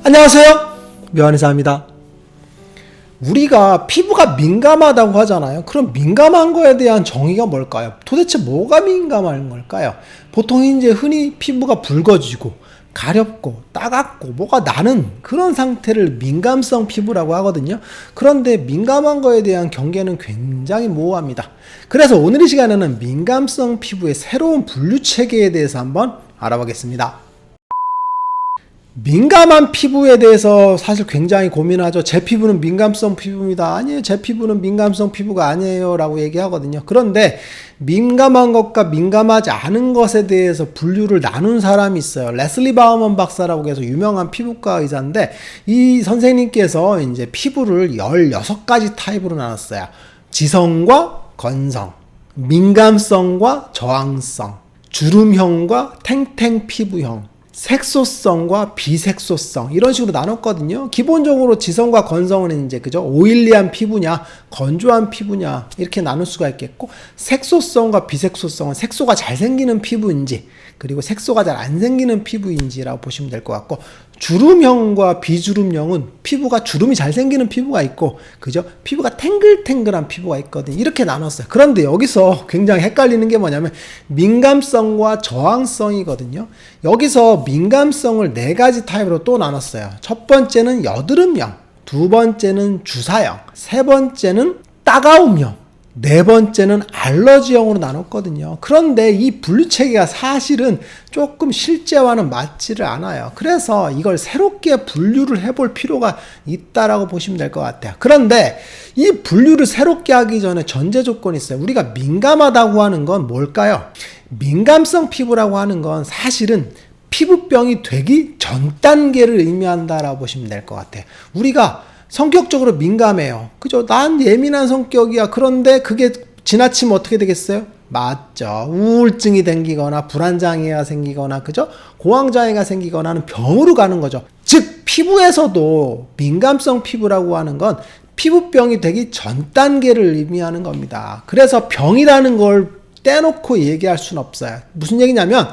안녕하세요, 묘한의사입니다. 우리가 피부가 민감하다고 하잖아요. 그럼 민감한 거에 대한 정의가 뭘까요? 도대체 뭐가 민감한 걸까요? 보통 이제 흔히 피부가 붉어지고 가렵고 따갑고 뭐가 나는 그런 상태를 민감성 피부라고 하거든요. 그런데 민감한 거에 대한 경계는 굉장히 모호합니다. 그래서 오늘 이 시간에는 민감성 피부의 새로운 분류 체계에 대해서 한번 알아보겠습니다. 민감한 피부에 대해서 사실 굉장히 고민하죠. 제 피부는 민감성 피부입니다. 아니에요, 제 피부는 민감성 피부가 아니에요 라고 얘기하거든요. 그런데 민감한 것과 민감하지 않은 것에 대해서 분류를 나눈 사람이 있어요. 레슬리 바우먼 박사라고 해서 유명한 피부과 의사인데, 이 선생님께서 이제 피부를 16가지 타입으로 나눴어요. 지성과 건성, 민감성과 저항성, 주름형과 탱탱 피부형, 색소성과 비색소성, 이런 식으로 나눴거든요. 기본적으로 지성과 건성은 이제 그죠, 오일리한 피부냐 건조한 피부냐 이렇게 나눌 수가 있겠고, 색소성과 비색소성은 색소가 잘 생기는 피부인지 그리고 색소가 잘 안 생기는 피부인지라고 보시면 될 것 같고, 주름형과 비주름형은 피부가 주름이 잘 생기는 피부가 있고 그죠, 피부가 탱글탱글한 피부가 있거든요. 이렇게 나눴어요. 그런데 여기서 굉장히 헷갈리는 게 뭐냐면 민감성과 저항성이거든요. 여기서 민감성을 4가지 타입으로 또 나눴어요. 첫 번째는 여드름형, 두 번째는 주사형, 세 번째는 따가움형, 네 번째는 알러지형으로 나눴거든요. 그런데 이 분류 체계가 사실은 조금 실제와는 맞지를 않아요. 그래서 이걸 새롭게 분류를 해볼 필요가 있다라고 보시면 될 것 같아요. 그런데 이 분류를 새롭게 하기 전에 전제 조건이 있어요. 우리가 민감하다고 하는 건 뭘까요? 민감성 피부라고 하는 건 사실은 피부병이 되기 전 단계를 의미한다라고 보시면 될 것 같아요. 우리가 성격적으로 민감해요. 그죠? 난 예민한 성격이야. 그런데 그게 지나치면 어떻게 되겠어요? 맞죠. 우울증이 생기거나 불안장애가 생기거나 그죠? 공황장애가 생기거나 하는 병으로 가는 거죠. 즉 피부에서도 민감성 피부라고 하는 건 피부병이 되기 전 단계를 의미하는 겁니다. 그래서 병이라는 걸 떼놓고 얘기할 수는 없어요. 무슨 얘기냐면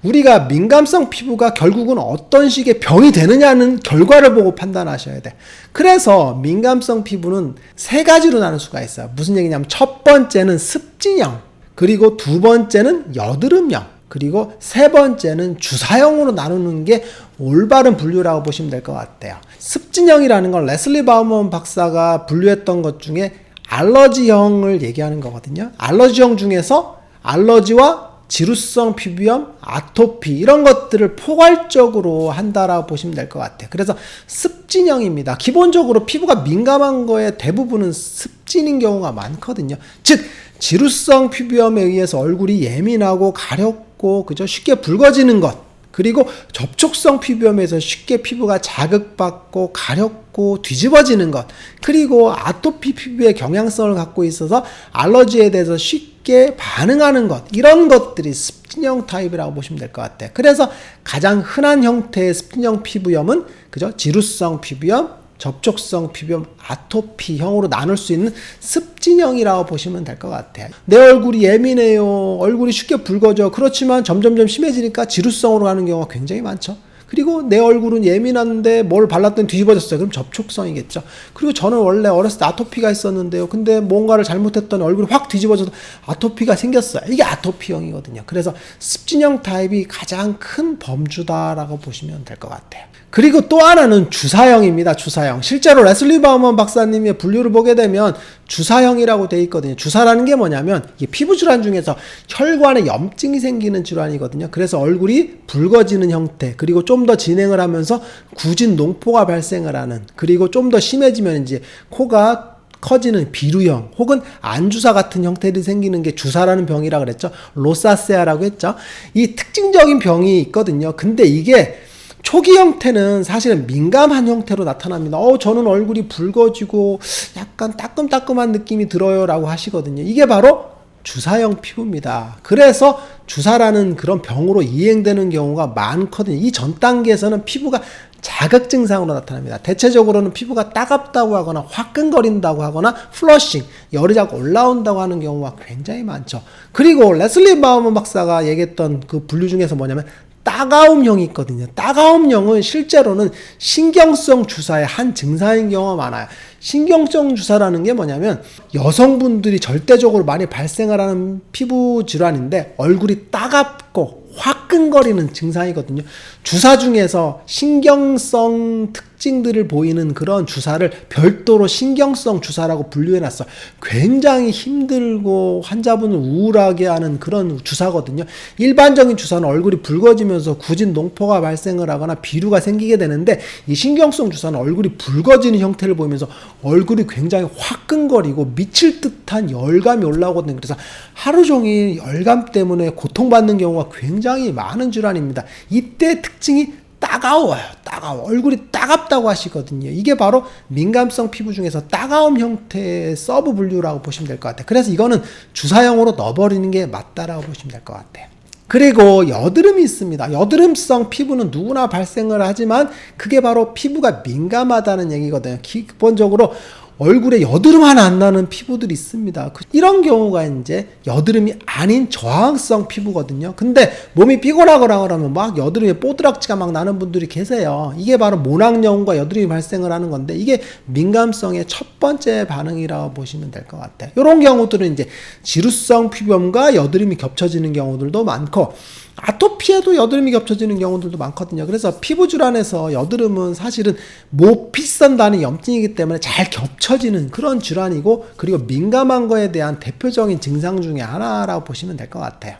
우리가 민감성 피부가 결국은 어떤 식의 병이 되느냐는 결과를 보고 판단하셔야 돼. 그래서 민감성 피부는 3가지로 나눌 수가 있어요. 무슨 얘기냐면 첫 번째는 습진형, 그리고 두 번째는 여드름형, 그리고 세 번째는 주사형으로 나누는 게 올바른 분류라고 보시면 될 것 같아요. 습진형이라는 건 레슬리 바우먼 박사가 분류했던 것 중에 알러지형을 얘기하는 거거든요. 알러지형 중에서 알러지와 지루성 피부염, 아토피 이런 것들을 포괄적으로 한다라고 보시면 될 것 같아요. 그래서 습진형입니다. 기본적으로 피부가 민감한 거에 대부분은 습진인 경우가 많거든요. 즉 지루성 피부염에 의해서 얼굴이 예민하고 가렵고 그죠, 쉽게 붉어지는 것, 그리고 접촉성 피부염에서 쉽게 피부가 자극받고 가렵고 뒤집어지는 것, 그리고 아토피 피부의 경향성을 갖고 있어서 알러지에 대해서 쉽게 반응하는 것, 이런 것들이 습진형 타입이라고 보시면 될 것 같아요. 그래서 가장 흔한 형태의 습진형 피부염은 그죠, 지루성 피부염, 접촉성 피부염, 아토피형으로 나눌 수 있는 습진형이라고 보시면 될 것 같아요. 내 얼굴이 예민해요, 얼굴이 쉽게 붉어져. 그렇지만 점점점 심해지니까 지루성으로 가는 경우가 굉장히 많죠. 그리고 내 얼굴은 예민한데 뭘 발랐더니 뒤집어졌어요. 그럼 접촉성이겠죠. 그리고 저는 원래 어렸을 때 아토피가 있었는데요, 근데 뭔가를 잘못했더니 얼굴이 확 뒤집어져서 아토피가 생겼어요. 이게 아토피형이거든요. 그래서 습진형 타입이 가장 큰 범주다라고 보시면 될 것 같아요. 그리고 또 하나는 주사형입니다. 주사형. 실제로 레슬리 바우먼 박사님의 분류를 보게 되면 주사형이라고 되어 있거든요. 주사라는 게 뭐냐면 이게 피부 질환 중에서 혈관에 염증이 생기는 질환이거든요. 그래서 얼굴이 붉어지는 형태, 그리고 좀 더 진행을 하면서 굳은 농포가 발생을 하는, 그리고 좀 더 심해지면 이제 코가 커지는 비루형 혹은 안주사 같은 형태들이 생기는 게 주사라는 병이라 그랬죠. 로사세아라고 했죠. 이 특징적인 병이 있거든요. 근데 이게 초기 형태는 사실은 민감한 형태로 나타납니다. 저는 얼굴이 붉어지고 약간 따끔따끔한 느낌이 들어요 라고 하시거든요. 이게 바로 주사형 피부입니다. 그래서 주사라는 그런 병으로 이행되는 경우가 많거든요. 이 전 단계에서는 피부가 자극 증상으로 나타납니다. 대체적으로는 피부가 따갑다고 하거나 화끈거린다고 하거나 플러싱, 열이 자꾸 올라온다고 하는 경우가 굉장히 많죠. 그리고 레슬리 바우먼 박사가 얘기했던 그 분류 중에서 뭐냐면 따가움형이 있거든요. 따가움형은 실제로는 신경성 주사의 한 증상인 경우가 많아요. 신경성 주사라는 게 뭐냐면 여성분들이 절대적으로 많이 발생을 하는 피부 질환인데 얼굴이 따갑고 화끈거리는 증상이거든요. 주사 중에서 신경성 특징들을 보이는 그런 주사를 별도로 신경성 주사라고 분류해놨어. 굉장히 힘들고 환자분을 우울하게 하는 그런 주사거든요. 일반적인 주사는 얼굴이 붉어지면서 굳은 농포가 발생을 하거나 비루가 생기게 되는데 이 신경성 주사는 얼굴이 붉어지는 형태를 보이면서 얼굴이 굉장히 화끈거리고 미칠 듯한 열감이 올라오거든요. 그래서 하루 종일 열감 때문에 고통받는 경우가 굉장히 많은 질환입니다. 이때 특징이 따가워요. 따가워. 얼굴이 따갑다고 하시거든요. 이게 바로 민감성 피부 중에서 따가움 형태의 서브 분류라고 보시면 될 것 같아요. 그래서 이거는 주사형으로 넣어버리는 게 맞다라고 보시면 될 것 같아요. 그리고 여드름이 있습니다. 여드름성 피부는 누구나 발생을 하지만 그게 바로 피부가 민감하다는 얘기거든요. 기본적으로 얼굴에 여드름 하나 안 나는 피부들이 있습니다. 이런 경우가 이제 여드름이 아닌 저항성 피부거든요. 근데 몸이 피곤하거나 그러면 막 여드름에 뽀드락지가 막 나는 분들이 계세요. 이게 바로 모낭염과 여드름이 발생을 하는 건데 이게 민감성의 첫 번째 반응이라고 보시면 될 것 같아요. 이런 경우들은 이제 지루성 피부염과 여드름이 겹쳐지는 경우들도 많고 아토피에도 여드름이 겹쳐지는 경우들도 많거든요. 그래서 피부 질환에서 여드름은 사실은 모피선단의 염증이기 때문에 잘 겹쳐지는 그런 질환이고 그리고 민감한 거에 대한 대표적인 증상 중에 하나라고 보시면 될 것 같아요.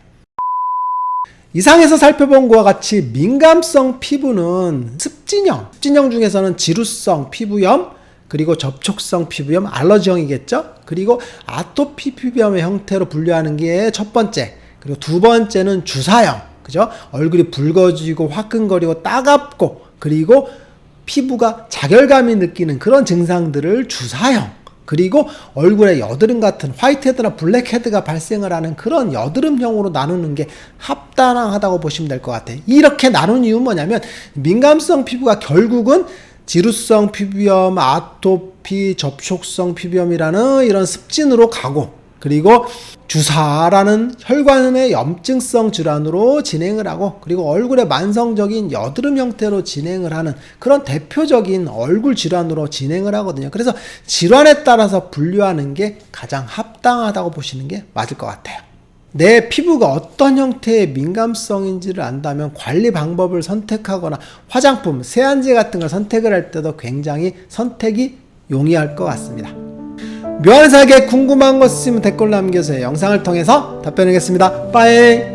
이상에서 살펴본 것과 같이 민감성 피부는 습진형 중에서는 지루성 피부염, 그리고 접촉성 피부염, 알러지형이겠죠. 그리고 아토피 피부염의 형태로 분류하는 게 첫 번째. 그리고 두 번째는 주사형, 그죠? 얼굴이 붉어지고 화끈거리고 따갑고 그리고 피부가 자결감이 느끼는 그런 증상들을 주사형, 그리고 얼굴에 여드름 같은 화이트헤드나 블랙헤드가 발생을 하는 그런 여드름형으로 나누는 게 합당하다고 보시면 될 것 같아요. 이렇게 나눈 이유는 뭐냐면 민감성 피부가 결국은 지루성 피부염, 아토피, 접촉성 피부염이라는 이런 습진으로 가고 그리고 주사라는 혈관의 염증성 질환으로 진행을 하고 그리고 얼굴에 만성적인 여드름 형태로 진행을 하는 그런 대표적인 얼굴 질환으로 진행을 하거든요. 그래서 질환에 따라서 분류하는 게 가장 합당하다고 보시는 게 맞을 것 같아요. 내 피부가 어떤 형태의 민감성인지를 안다면 관리 방법을 선택하거나 화장품, 세안제 같은 걸 선택을 할 때도 굉장히 선택이 용이할 것 같습니다. 묘한사에게 궁금한 것 있으면 댓글 남겨주세요. 영상을 통해서 답변하겠습니다. 빠이.